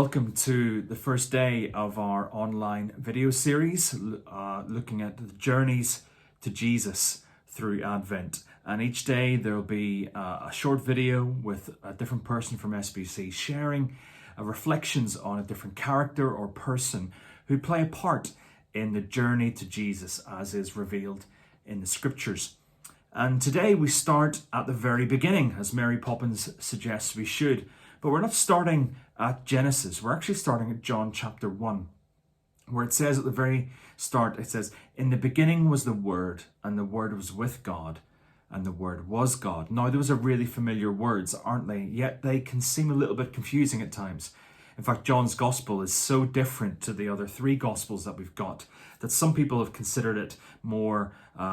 Welcome to the first day of our online video series looking at the journeys to Jesus through Advent. And each day there will be a short video with a different person from SBC sharing reflections on a different character or person who play a part in the journey to Jesus as is revealed in the scriptures. And today we start at the very beginning, as Mary Poppins suggests we should. But we're not starting at Genesis. We're actually starting at John chapter 1, where it says at the very start, it says, "In the beginning was the Word, and the Word was with God, and the Word was God." Now, those are really familiar words, aren't they? Yet they can seem a little bit confusing at times. In fact, John's Gospel is so different to the other three Gospels that we've got that some people have considered it more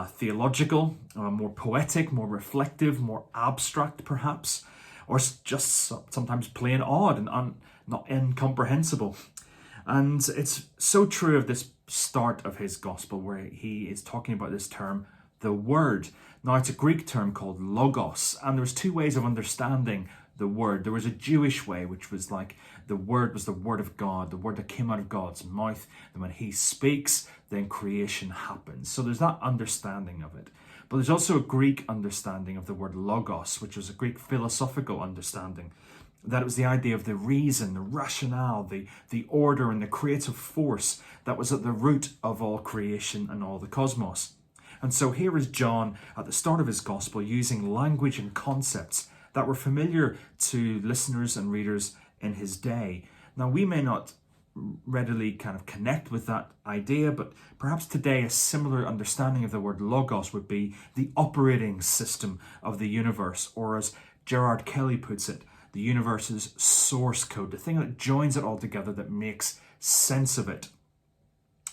theological, more poetic, more reflective, more abstract perhaps, or just sometimes plain odd and not incomprehensible. And it's so true of this start of his gospel where he is talking about this term, the Word. Now, it's a Greek term called logos, and there's two ways of understanding the Word. There was a Jewish way, which was like the Word was the Word of God, the Word that came out of God's mouth, and when he speaks, then creation happens. So there's that understanding of it. But there's also a Greek understanding of the word logos, which was a Greek philosophical understanding, that it was the idea of the reason, the rationale, the order and the creative force that was at the root of all creation and all the cosmos. And so here is John at the start of his gospel using language and concepts that were familiar to listeners and readers in his day. Now, we may not readily kind of connect with that idea, but perhaps today a similar understanding of the word logos would be the operating system of the universe, or as Gerard Kelly puts it, the universe's source code, the thing that joins it all together, that makes sense of it.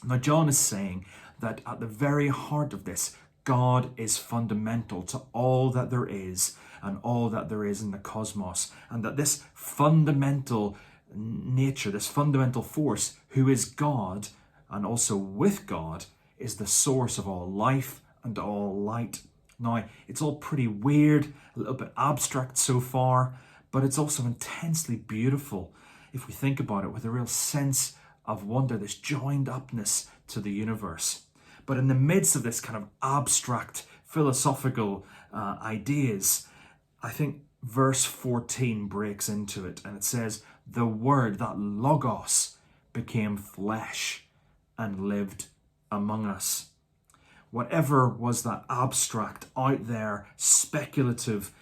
Now, John is saying that at the very heart of this, God is fundamental to all that there is and all that there is in the cosmos, and that this fundamental nature, this fundamental force who is God and also with God, is the source of all life and all light. Now, it's all pretty weird, a little bit abstract so far, but it's also intensely beautiful if we think about it, with a real sense of wonder, this joined upness to the universe. But in the midst of this kind of abstract philosophical ideas, I think verse 14 breaks into it, and it says, "The Word," that logos, "became flesh and lived among us." Whatever was that abstract, out there, speculative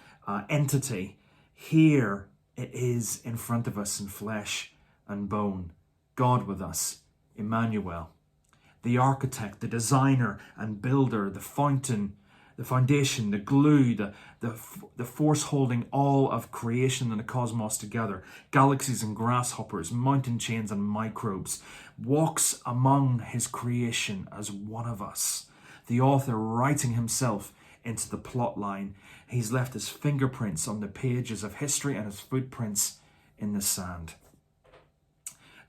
entity, here it is in front of us in flesh and bone. God with us, Emmanuel. The architect, the designer and builder, the fountain, the foundation, the glue, the force holding all of creation and the cosmos together, galaxies and grasshoppers, mountain chains and microbes, walks among his creation as one of us. The author writing himself into the plot line. He's left his fingerprints on the pages of history and his footprints in the sand.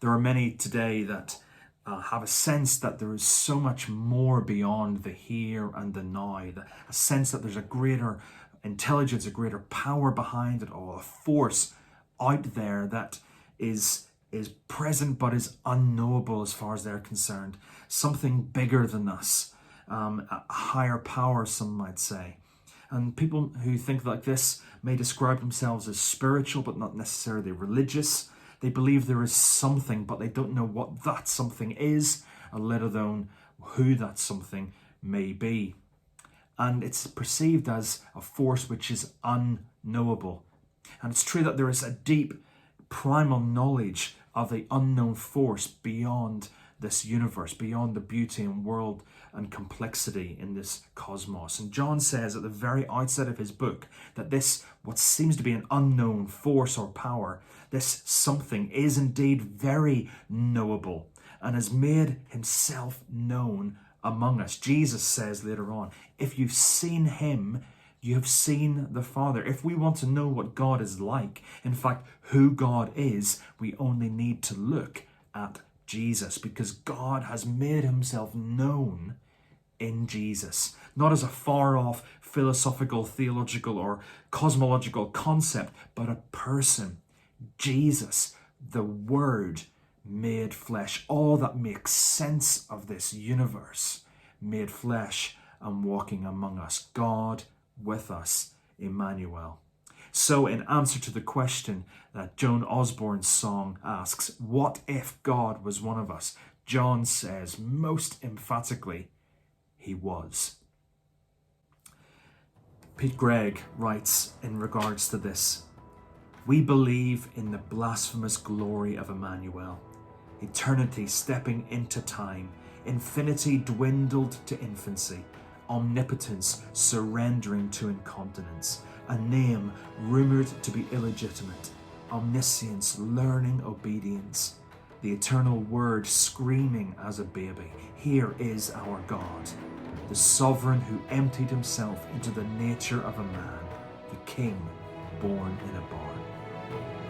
There are many today that have a sense that there is so much more beyond the here and the now, a sense that there's a greater intelligence, a greater power behind it all, a force out there that is present but is unknowable as far as they're concerned, something bigger than us, a higher power, some might say. And people who think like this may describe themselves as spiritual but not necessarily religious. They believe there is something, but they don't know what that something is, or let alone who that something may be. And it's perceived as a force which is unknowable. And it's true that there is a deep primal knowledge of the unknown force beyond this universe, beyond the beauty and world and complexity in this cosmos. And John says at the very outset of his book that this, what seems to be an unknown force or power, this something is indeed very knowable and has made himself known among us. Jesus says later on, if you've seen him, you have seen the Father. If we want to know what God is like, in fact, who God is, we only need to look at Jesus, because God has made himself known in Jesus, not as a far-off philosophical, theological, or cosmological concept, but a person, Jesus, the Word made flesh, all that makes sense of this universe, made flesh and walking among us. God with us, Emmanuel. So in answer to the question that Joan Osborne's song asks, what if God was one of us? John says most emphatically, he was. Pete Greig writes in regards to this, we believe in the blasphemous glory of Emmanuel, eternity stepping into time, infinity dwindled to infancy, omnipotence surrendering to incontinence, a name rumoured to be illegitimate, omniscience learning obedience, the eternal Word screaming as a baby, here is our God, the sovereign who emptied himself into the nature of a man, the King born in a barn.